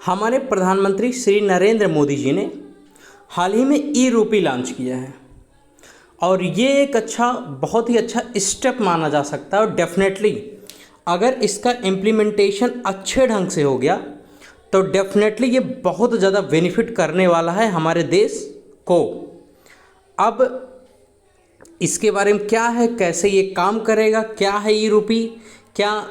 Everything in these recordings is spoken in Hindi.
हमारे प्रधानमंत्री श्री नरेंद्र मोदी जी ने हाल ही में ई रूपी लॉन्च किया है और ये एक बहुत ही अच्छा स्टेप माना जा सकता है। और डेफिनेटली अगर इसका इम्प्लीमेंटेशन अच्छे ढंग से हो गया तो डेफिनेटली ये बहुत ज़्यादा बेनिफिट करने वाला है हमारे देश को। अब इसके बारे में क्या है, कैसे ये काम करेगा, क्या है ई रूपी, क्या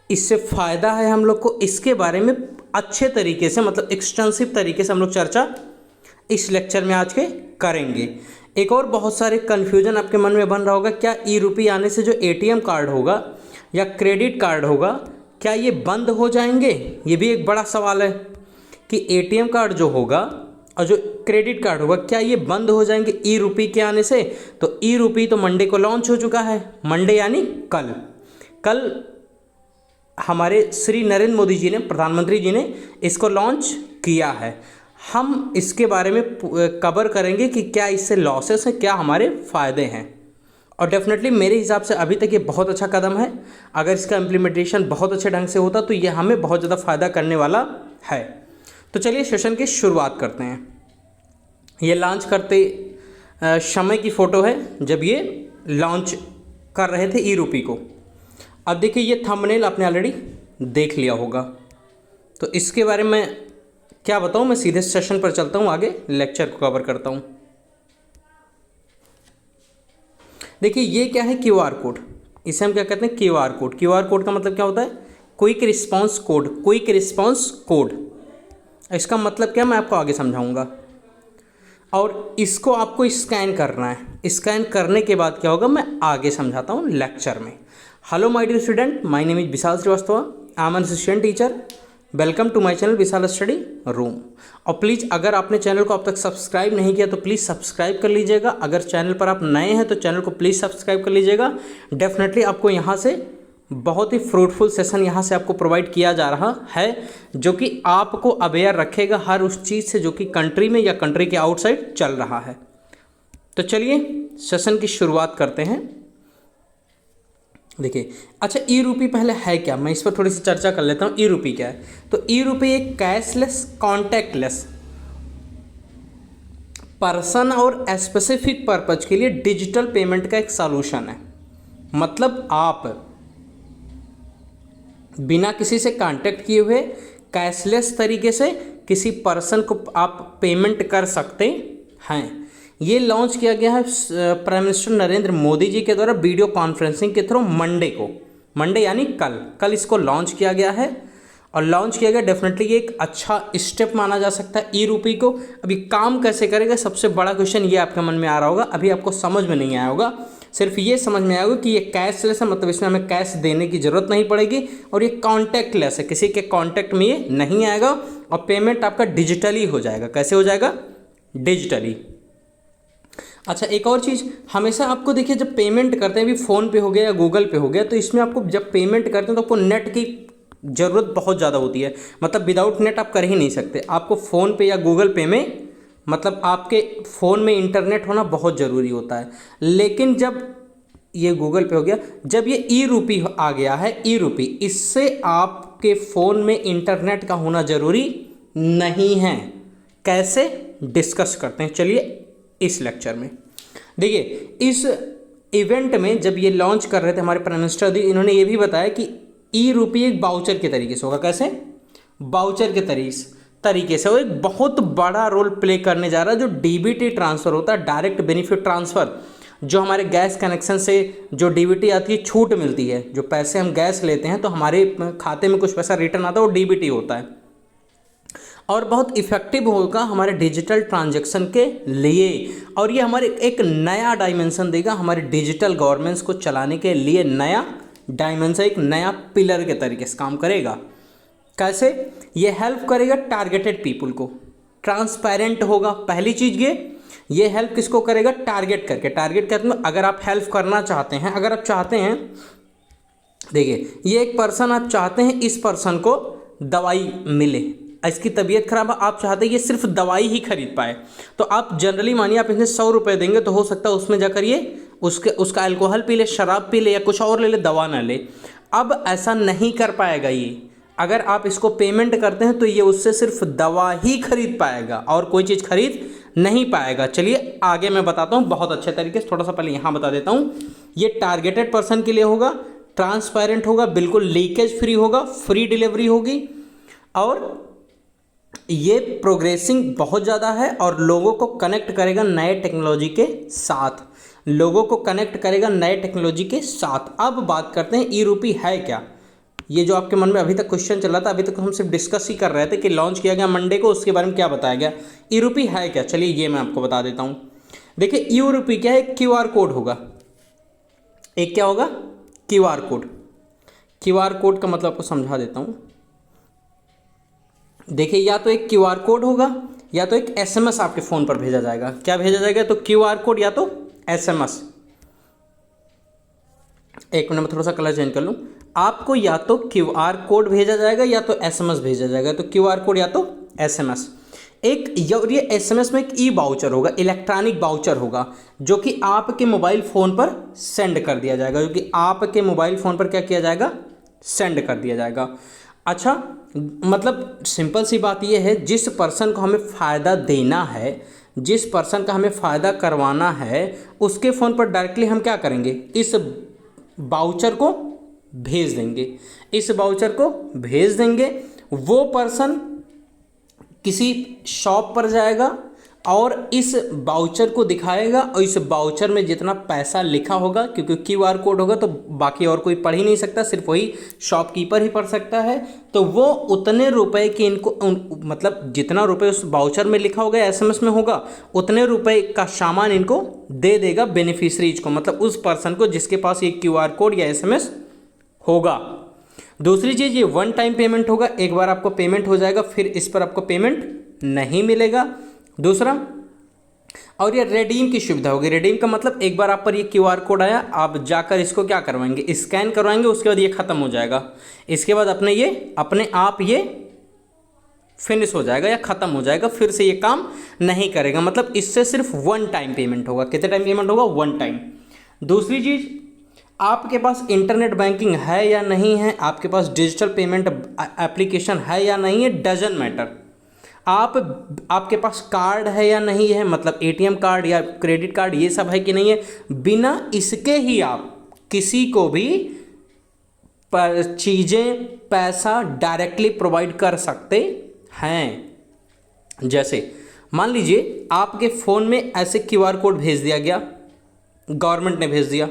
इससे फ़ायदा है हम लोग को, इसके बारे में अच्छे तरीके से मतलब एक्सटेंसिव तरीके से हम लोग चर्चा इस लेक्चर में आज के करेंगे। एक और बहुत सारे कन्फ्यूजन आपके मन में बन रहा होगा, क्या ई रूपी आने से जो एटीएम कार्ड होगा या क्रेडिट कार्ड होगा क्या ये बंद हो जाएंगे? ये भी एक बड़ा सवाल है कि एटीएम कार्ड जो होगा और जो क्रेडिट कार्ड होगा क्या ये बंद हो जाएंगे ई रूपी के आने से? तो ई रूपी तो मंडे को लॉन्च हो चुका है, मंडे यानी कल हमारे श्री नरेंद्र मोदी जी ने, प्रधानमंत्री जी ने इसको लॉन्च किया है। हम इसके बारे में कवर करेंगे कि क्या इससे लॉसेस हैं, क्या हमारे फ़ायदे हैं। और डेफिनेटली मेरे हिसाब से अभी तक ये बहुत अच्छा कदम है। अगर इसका इम्प्लीमेंटेशन बहुत अच्छे ढंग से होता तो ये हमें बहुत ज़्यादा फ़ायदा करने वाला है। तो चलिए सेशन की शुरुआत करते हैं। ये लॉन्च करते समय की फ़ोटो है जब ये लॉन्च कर रहे थे ई रूपी को। अब देखिए ये थंबनेल आपने ऑलरेडी देख लिया होगा, तो इसके बारे में क्या बताऊं, मैं सीधे सेशन पर चलता हूं, आगे लेक्चर को कवर करता हूं। देखिए ये क्या है, क्यूआर कोड। इसे हम क्या कहते हैं, क्यूआर कोड। क्यूआर कोड का मतलब क्या होता है, quick response code. Quick response code, इसका मतलब क्या मैं आपको आगे समझाऊंगा। और इसको आपको स्कैन करना है। स्कैन करने के बाद क्या होगा मैं आगे समझाता हूँ लेक्चर में। Hello my dear student, my name is Vishal Srivastava, I am an assistant teacher. Welcome to my channel Vishal study room. और प्लीज़ अगर आपने चैनल को अब तक सब्सक्राइब नहीं किया तो प्लीज़ सब्सक्राइब कर लीजिएगा। अगर चैनल पर आप नए हैं तो चैनल को प्लीज़ सब्सक्राइब कर लीजिएगा। डेफिनेटली आपको यहाँ से बहुत ही फ्रूटफुल सेशन यहाँ से आपको प्रोवाइड किया जा रहा है, जो कि आपको अवेयर रखेगा हर उस चीज़ से जो कि कंट्री में या कंट्री के आउटसाइड चल रहा है। तो चलिए सेशन की शुरुआत करते हैं। देखिए अच्छा, ई रूपी पहले है क्या, मैं इस पर थोड़ी सी चर्चा कर लेता हूँ। ई रूपी क्या है? तो ई रूपी एक कैशलेस, कॉन्टैक्टलेस, पर्सन और स्पेसिफिक पर्पज के लिए डिजिटल पेमेंट का एक सॉल्यूशन है। मतलब आप बिना किसी से कांटेक्ट किए हुए कैशलेस तरीके से किसी पर्सन को आप पेमेंट कर सकते हैं। ये लॉन्च किया गया है प्राइम मिनिस्टर नरेंद्र मोदी जी के द्वारा वीडियो कॉन्फ्रेंसिंग के थ्रू मंडे यानी कल इसको लॉन्च किया गया है। और लॉन्च किया गया, डेफिनेटली ये एक अच्छा स्टेप माना जा सकता है ई रूपी को। अभी काम कैसे करेगा, सबसे बड़ा क्वेश्चन ये आपके मन में आ रहा होगा। अभी आपको समझ में नहीं आया होगा, सिर्फ ये समझ में आएगा कि ये कैशलेस है, मतलब इसमें हमें कैश देने की ज़रूरत नहीं पड़ेगी। और ये कॉन्टैक्टलेस है, किसी के कॉन्टैक्ट में ये नहीं आएगा। और पेमेंट आपका डिजिटली हो जाएगा। कैसे हो जाएगा? डिजिटली। अच्छा एक और चीज़, हमेशा आपको देखिए जब पेमेंट करते हैं, अभी फ़ोन पे हो गया या गूगल पे हो गया, तो इसमें आपको जब पेमेंट करते हैं तो आपको नेट की ज़रूरत बहुत ज़्यादा होती है। मतलब विदाउट नेट आप कर ही नहीं सकते। आपको फ़ोन पे या गूगल पे में मतलब आपके फ़ोन में इंटरनेट होना बहुत ज़रूरी होता है। लेकिन जब ये गूगल पे हो गया, जब ये ई रूपी आ गया है, ई रूपी, इससे आपके फ़ोन में इंटरनेट का होना ज़रूरी नहीं है। कैसे, डिस्कस करते हैं चलिए इस लेक्चर में। देखिए इस इवेंट में जब ये लॉन्च कर रहे थे हमारे प्राइम मिनिस्टर जी, इन्होंने ये भी बताया कि ई रूपी एक बाउचर के तरीके से होगा। कैसे? बाउचर के तरीके से वो एक बहुत बड़ा रोल प्ले करने जा रहा है। जो डीबीटी ट्रांसफ़र होता है, डायरेक्ट बेनिफिट ट्रांसफ़र, जो हमारे गैस कनेक्शन से जो डीबीटी आती है, छूट मिलती है, जो पैसे हम गैस लेते हैं तो हमारे खाते में कुछ पैसा रिटर्न आता है, वो डीबीटी होता है। और बहुत इफ़ेक्टिव होगा हमारे डिजिटल ट्रांजैक्शन के लिए। और ये हमारे एक नया डायमेंशन देगा हमारे डिजिटल गवर्नेंस को चलाने के लिए। नया डायमेंशन, एक नया पिलर के तरीके से काम करेगा। कैसे? ये हेल्प करेगा टारगेटेड पीपल को, ट्रांसपेरेंट होगा। पहली चीज़ ये हेल्प किसको करेगा? टारगेट करके। टारगेट करते हैं अगर आप हेल्प करना चाहते हैं, अगर आप चाहते हैं, देखिए ये एक पर्सन, आप चाहते हैं इस पर्सन को दवाई मिले, इसकी तबीयत खराब है, आप चाहते हैं ये सिर्फ दवाई ही खरीद पाए, तो आप जनरली मानिए आप इन्हें 100 रुपये देंगे तो हो सकता है उसमें जाकर ये उसका अल्कोहल पी ले, शराब पी ले या कुछ और ले ले, दवा ना ले। अब ऐसा नहीं कर पाएगा ये। अगर आप इसको पेमेंट करते हैं तो ये उससे सिर्फ दवा ही खरीद पाएगा और कोई चीज़ खरीद नहीं पाएगा। चलिए आगे मैं बताता हूँ बहुत अच्छे तरीके से। थोड़ा सा पहले यहाँ बता देता हूँ, ये टारगेटेड पर्सन के लिए होगा, ट्रांसपेरेंट होगा, बिल्कुल लीकेज फ्री होगा, फ्री डिलीवरी होगी, और ये प्रोग्रेसिंग बहुत ज़्यादा है और लोगों को कनेक्ट करेगा नए टेक्नोलॉजी के साथ, लोगों को कनेक्ट करेगा नए टेक्नोलॉजी के साथ। अब बात करते हैं ई रूपी है क्या। ये जो आपके मन में अभी तक क्वेश्चन चल रहा था, अभी तक हम सिर्फ डिस्कस ही कर रहे थे कि लॉन्च किया गया मंडे को, उसके बारे में क्या बताया गया, ई रूपी है क्या। चलिए ये मैं आपको बता देता हूँ। देखिए ई रूपी क्या है, क्यूआर कोड होगा। एक क्या होगा, क्यूआर कोड। क्यूआर कोड का मतलब आपको समझा देता हूँ। देखिए या तो एक क्यूआर कोड होगा या तो एक एसएमएस आपके फ़ोन पर भेजा जाएगा। क्या भेजा जाएगा, तो क्यूआर कोड या तो एसएमएस। एक मिनट में थोड़ा सा कलर चेंज कर लूँ। आपको या तो क्यूआर कोड भेजा जाएगा या तो एसएमएस भेजा जाएगा, तो क्यूआर कोड या तो एसएमएस। और ये एसएमएस में एक ई वाउचर होगा, इलेक्ट्रॉनिक वाउचर होगा, जो कि आपके मोबाइल फ़ोन पर सेंड कर दिया जाएगा, जो कि आपके मोबाइल फ़ोन पर क्या किया जाएगा, सेंड कर दिया जाएगा। अच्छा, मतलब सिंपल सी बात यह है, जिस पर्सन को हमें फ़ायदा देना है, जिस पर्सन का हमें फ़ायदा करवाना है, उसके फ़ोन पर डायरेक्टली हम क्या करेंगे, इस वाउचर को भेज देंगे। इस वाउचर को भेज देंगे, वो पर्सन किसी शॉप पर जाएगा और इस वाउचर को दिखाएगा, और इस वाउचर में जितना पैसा लिखा होगा, क्योंकि क्यूआर कोड होगा तो बाकी और कोई पढ़ ही नहीं सकता, सिर्फ वही शॉपकीपर ही पढ़ सकता है, तो वो उतने रुपए की इनको मतलब जितना रुपए उस वाउचर में लिखा होगा, एसएमएस में होगा, उतने रुपए का सामान इनको दे देगा बेनिफिशरीज को, मतलब उस पर्सन को जिसके पास ये क्यूआर कोड या एसएमएस होगा। दूसरी चीज़, ये वन टाइम पेमेंट होगा, एक बार आपको पेमेंट हो जाएगा, फिर इस पर आपको पेमेंट नहीं मिलेगा। दूसरा, और ये रेडीम की सुविधा होगी। रेडीम का मतलब एक बार आप पर ये क्यूआर कोड आया, आप जाकर इसको क्या करवाएंगे, स्कैन करवाएंगे, उसके बाद ये ख़त्म हो जाएगा, इसके बाद अपने आप ये फिनिश हो जाएगा या ख़त्म हो जाएगा, फिर से ये काम नहीं करेगा। मतलब इससे सिर्फ वन टाइम पेमेंट होगा। कितने टाइम पेमेंट होगा, वन टाइम। दूसरी चीज़, आपके पास इंटरनेट बैंकिंग है या नहीं है, आपके पास डिजिटल पेमेंट एप्लीकेशन है या नहीं है, डजंट मैटर। आपके पास कार्ड है या नहीं है, मतलब एटीएम कार्ड या क्रेडिट कार्ड ये सब है कि नहीं है, बिना इसके ही आप किसी को भी चीज़ें, पैसा डायरेक्टली प्रोवाइड कर सकते हैं। जैसे मान लीजिए आपके फ़ोन में ऐसे क्यूआर कोड भेज दिया गया, गवर्नमेंट ने भेज दिया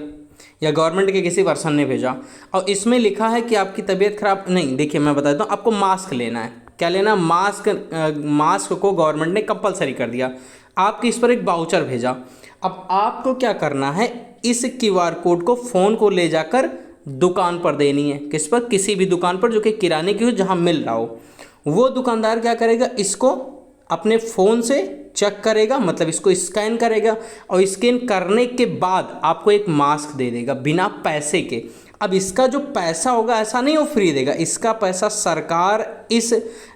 या गवर्नमेंट के किसी पर्सन ने भेजा, और इसमें लिखा है कि आपकी तबीयत खराब नहीं। देखिए मैं बता देता हूँ, आपको मास्क लेना है। क्या लेना, मास्क को गवर्नमेंट ने कंपलसरी कर दिया। आपके इस पर एक वाउचर भेजा। अब आपको क्या करना है, इस क्यूआर कोड को फ़ोन को ले जाकर दुकान पर देनी है। किस पर, किसी भी दुकान पर जो कि किराने की हो, जहाँ मिल रहा हो। वो दुकानदार क्या करेगा, इसको अपने फ़ोन से चेक करेगा, मतलब इसको स्कैन करेगा, और स्कैन करने के बाद आपको एक मास्क दे देगा बिना पैसे के। अब इसका जो पैसा होगा, ऐसा नहीं वो फ्री देगा, इसका पैसा सरकार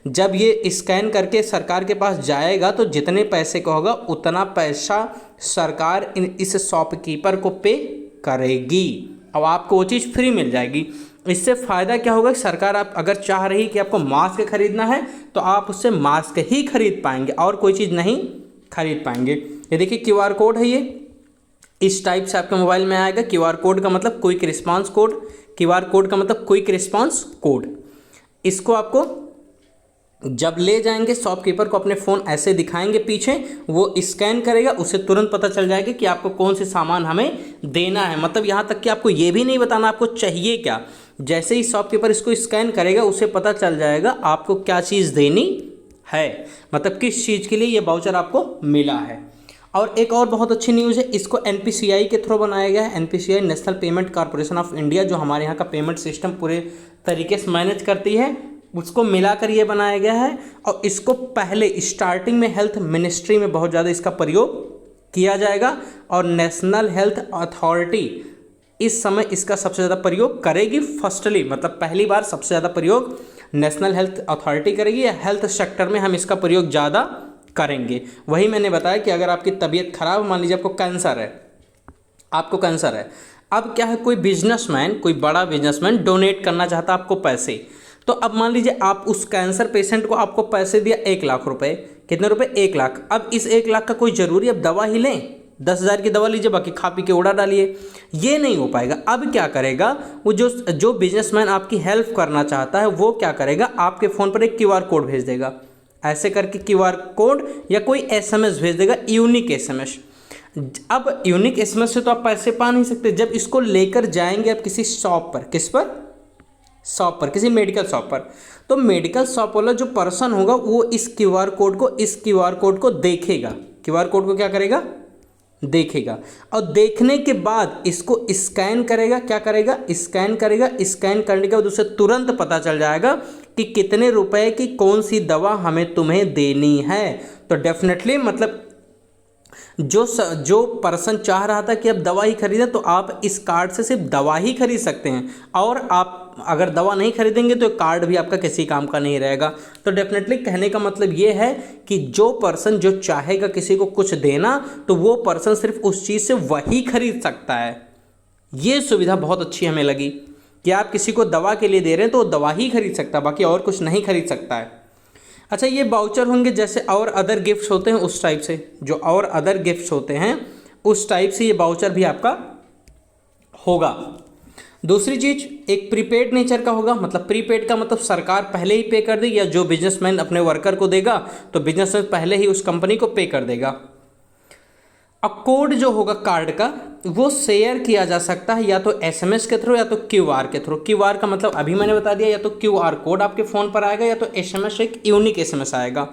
जब ये स्कैन करके सरकार के पास जाएगा, तो जितने पैसे का होगा उतना पैसा सरकार इस शॉपकीपर को पे करेगी, अब आपको वो चीज़ फ्री मिल जाएगी। इससे फ़ायदा क्या होगा, सरकार आप अगर चाह रही कि आपको मास्क खरीदना है तो आप उससे मास्क ही खरीद पाएंगे और कोई चीज़ नहीं खरीद पाएंगे। ये देखिए क्यूआर कोड है, ये इस टाइप से आपके मोबाइल में आएगा। क्यूआर कोड का मतलब quick response code, QR code का मतलब क्विक रिस्पांस कोड। इसको आपको जब ले जाएंगे शॉपकीपर को, अपने फ़ोन ऐसे दिखाएंगे पीछे, वो स्कैन करेगा, उसे तुरंत पता चल जाएगा कि आपको कौन से सामान हमें देना है। मतलब यहाँ तक कि आपको ये भी नहीं बताना आपको चाहिए क्या, जैसे ही शॉपकीपर इसको स्कैन करेगा उसे पता चल जाएगा आपको क्या चीज़ देनी है, मतलब किस चीज़ के लिए ये वाउचर आपको मिला है। और एक और बहुत अच्छी न्यूज़ है, इसको एनपीसीआई के थ्रू बनाया गया है। NPCI national payment corporation of India, जो हमारे यहाँ का पेमेंट सिस्टम पूरे तरीके से मैनेज करती है, उसको मिलाकर ये बनाया गया है। और इसको पहले स्टार्टिंग में हेल्थ मिनिस्ट्री में बहुत ज़्यादा इसका प्रयोग किया जाएगा, और नेशनल हेल्थ अथॉरिटी इस समय इसका सबसे ज़्यादा प्रयोग करेगी। फर्स्टली मतलब पहली बार सबसे ज़्यादा प्रयोग नेशनल हेल्थ अथॉरिटी करेगी, या हेल्थ सेक्टर में हम इसका प्रयोग ज़्यादा करेंगे। वही मैंने बताया कि अगर आपकी तबीयत खराब, मान लीजिए आपको कैंसर है, अब क्या है, कोई बिजनेसमैन, कोई बड़ा बिजनेसमैन डोनेट करना चाहता है आपको पैसे, तो अब मान लीजिए आप उस कैंसर पेशेंट को आपको पैसे दिया 1 लाख रुपए, कितने रुपए? 1 लाख। अब इस 1 लाख का कोई ज़रूरी अब दवा ही लें, 10,000 की दवा लीजिए बाकी खा पी के उड़ा डालिए, ये नहीं हो पाएगा। अब क्या करेगा वो जो बिजनेसमैन आपकी हेल्प करना चाहता है वो क्या करेगा, आपके फ़ोन पर एक QR कोड भेज देगा, ऐसे करके QR कोड या कोई SMS भेज देगा, यूनिक SMS। अब यूनिक SMS से तो आप पैसे पा नहीं सकते। जब इसको लेकर जाएंगे आप किसी शॉप पर, किस पर? शॉप पर, किसी मेडिकल शॉप पर, तो मेडिकल शॉप वाला जो पर्सन होगा वो इस QR कोड को देखेगा। QR कोड को क्या करेगा? देखेगा, और देखने के बाद इसको स्कैन करेगा। क्या करेगा? स्कैन करेगा। स्कैन करने के बाद उसे तुरंत पता चल जाएगा कि कितने रुपए की कौन सी दवा हमें तुम्हें देनी है। तो डेफिनेटली मतलब जो पर्सन चाह रहा था कि अब दवा ही खरीदें, तो आप इस कार्ड से सिर्फ दवा ही खरीद सकते हैं, और आप अगर दवा नहीं खरीदेंगे तो कार्ड भी आपका किसी काम का नहीं रहेगा। तो डेफिनेटली कहने का मतलब ये है कि जो पर्सन जो चाहेगा किसी को कुछ देना, तो वो पर्सन सिर्फ उस चीज़ से वही खरीद सकता है। ये सुविधा बहुत अच्छी हमें लगी कि आप किसी को दवा के लिए दे रहे हैं तो वो दवा ही खरीद सकता है, बाकी और कुछ नहीं खरीद सकता है। अच्छा, ये वाउचर होंगे जैसे और अदर गिफ्ट्स होते हैं उस टाइप से, जो और अदर गिफ्ट्स होते हैं उस टाइप से ये वाउचर भी आपका होगा। दूसरी चीज़ एक प्रीपेड नेचर का होगा। मतलब प्रीपेड का मतलब सरकार पहले ही पे कर देगी, या जो बिजनेसमैन अपने वर्कर को देगा तो बिजनेसमैन पहले ही उस कंपनी को पे कर देगा। अब कोड जो होगा कार्ड का वो शेयर किया जा सकता है या तो SMS के थ्रू या तो QR के थ्रू। QR का मतलब अभी मैंने बता दिया, या तो QR कोड आपके फ़ोन पर आएगा या तो SMS, एक यूनिक SMS आएगा।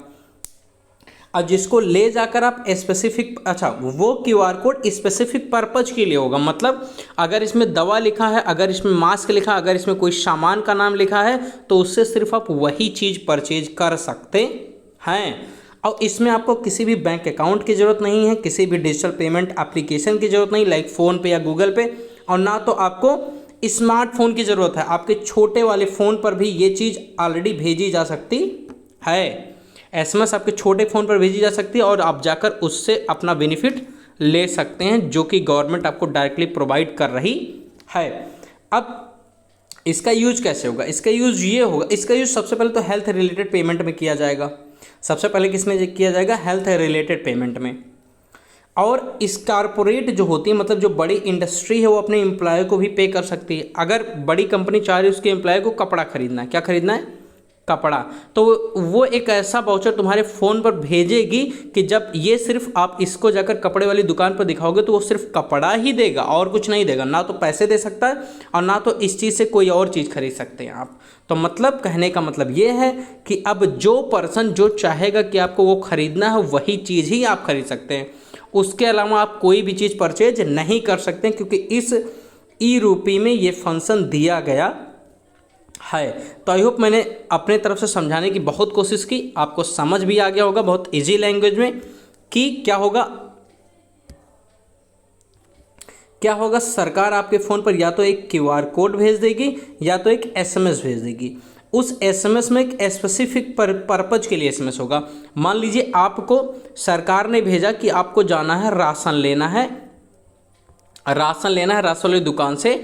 अब जिसको ले जाकर आप स्पेसिफिक, अच्छा वो QR कोड स्पेसिफिक पर्पज के लिए होगा। मतलब अगर इसमें दवा लिखा है, अगर इसमें मास्क लिखा, अगर इसमें कोई सामान का नाम लिखा है, तो उससे सिर्फ आप वही चीज़ परचेज कर सकते हैं। और इसमें आपको किसी भी बैंक अकाउंट की ज़रूरत नहीं है, किसी भी डिजिटल पेमेंट एप्लीकेशन की ज़रूरत नहीं, लाइक फ़ोन पे या गूगल पे, और ना तो आपको स्मार्टफोन की ज़रूरत है। आपके छोटे वाले फ़ोन पर भी ये चीज़ ऑलरेडी भेजी जा सकती है। SMS आपके छोटे फ़ोन पर भेजी जा सकती है और आप जाकर उससे अपना बेनिफिट ले सकते हैं, जो कि गवर्नमेंट आपको डायरेक्टली प्रोवाइड कर रही है। अब इसका यूज कैसे होगा? इसका यूज ये होगा, इसका यूज सबसे पहले तो हेल्थ रिलेटेड पेमेंट में किया जाएगा। सबसे पहले किसमें किया जाएगा? हेल्थ रिलेटेड पेमेंट में। और इस कारपोरेट जो होती है, मतलब जो बड़ी इंडस्ट्री है, वो अपने एम्प्लॉय को भी पे कर सकती है। अगर बड़ी कंपनी चाह रही है उसके एम्प्लॉय को कपड़ा खरीदना है, क्या खरीदना है? कपड़ा, तो वो एक ऐसा वाउचर तुम्हारे फ़ोन पर भेजेगी कि जब ये सिर्फ आप इसको जाकर कपड़े वाली दुकान पर दिखाओगे तो वो सिर्फ कपड़ा ही देगा और कुछ नहीं देगा। ना तो पैसे दे सकता है और ना तो इस चीज़ से कोई और चीज़ खरीद सकते हैं आप। तो मतलब कहने का मतलब ये है कि अब जो पर्सन जो चाहेगा कि आपको वो ख़रीदना है वही चीज़ ही आप खरीद सकते हैं। उसके अलावा आप कोई भी चीज़ परचेज नहीं कर सकते, क्योंकि इस ई-रूपी में ये फंक्शन दिया गया है। तो आई होप मैंने अपने तरफ से समझाने की बहुत कोशिश की, आपको समझ भी आ गया होगा बहुत इजी लैंग्वेज में कि क्या होगा। सरकार आपके फ़ोन पर या तो एक QR कोड भेज देगी या तो एक SMS भेज देगी। उस SMS में एक स्पेसिफिक पर्पज के लिए SMS होगा। मान लीजिए आपको सरकार ने भेजा कि आपको जाना है राशन लेना है राशन वाली दुकान से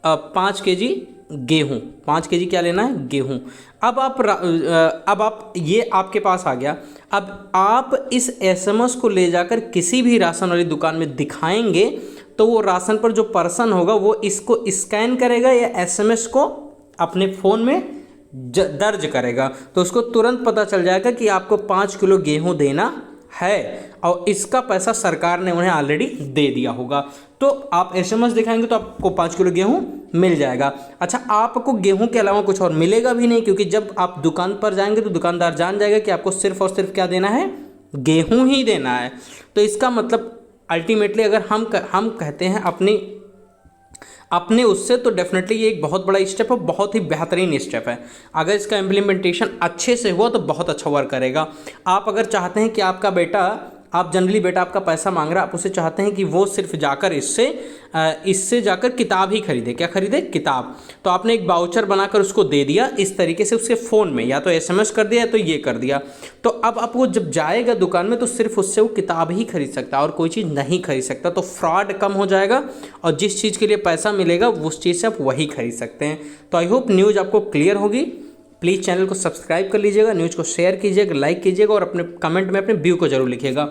5 kg गेहूँ, 5 kg क्या लेना है? गेहूँ। अब आप ये आपके पास आ गया। अब आप इस SMS को ले जाकर किसी भी राशन वाली दुकान में दिखाएंगे तो वो राशन पर जो पर्सन होगा वो इसको स्कैन करेगा या SMS को अपने फ़ोन में दर्ज करेगा, तो उसको तुरंत पता चल जाएगा कि आपको 5 किलो गेहूँ देना है और इसका पैसा सरकार ने उन्हें ऑलरेडी दे दिया होगा। तो आप SMS दिखाएंगे तो आपको 5 किलो गेहूँ मिल जाएगा। अच्छा, आपको गेहूँ के अलावा कुछ और मिलेगा भी नहीं, क्योंकि जब आप दुकान पर जाएंगे तो दुकानदार जान जाएगा कि आपको सिर्फ और सिर्फ क्या देना है? गेहूँ ही देना है। तो इसका मतलब अल्टीमेटली अगर हम कहते हैं अपने उससे, तो डेफिनेटली ये एक बहुत बड़ा स्टेप है, बहुत ही बेहतरीन स्टेप है। अगर इसका इम्प्लीमेंटेशन अच्छे से हुआ तो बहुत अच्छा वर्क करेगा। आप अगर चाहते हैं कि आपका बेटा, आप जनरली बेटा आपका पैसा मांग रहा है, आप उसे चाहते हैं कि वो सिर्फ जाकर इससे जाकर किताब ही खरीदे, क्या खरीदे? किताब। तो आपने एक वाउचर बनाकर उसको दे दिया इस तरीके से उसके फ़ोन में, या तो SMS कर दिया या तो ये कर दिया। तो अब आपको जब जाएगा दुकान में तो सिर्फ उससे वो किताब ही खरीद सकता है और कोई चीज़ नहीं खरीद सकता। तो फ्रॉड कम हो जाएगा और जिस चीज़ के लिए पैसा मिलेगा उस चीज़ से आप वही खरीद सकते हैं। तो आई होप न्यूज़ आपको क्लियर होगी। प्लीज़ चैनल को सब्सक्राइब कर लीजिएगा, न्यूज़ को शेयर कीजिएगा, लाइक कीजिएगा और अपने कमेंट में अपने व्यू को जरूर लिखिएगा।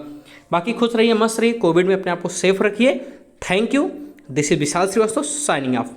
बाकी खुश रहिए, मस्त रहिए, कोविड में अपने आप को सेफ रखिए। Thank you. This is Vishal Srivastava signing of.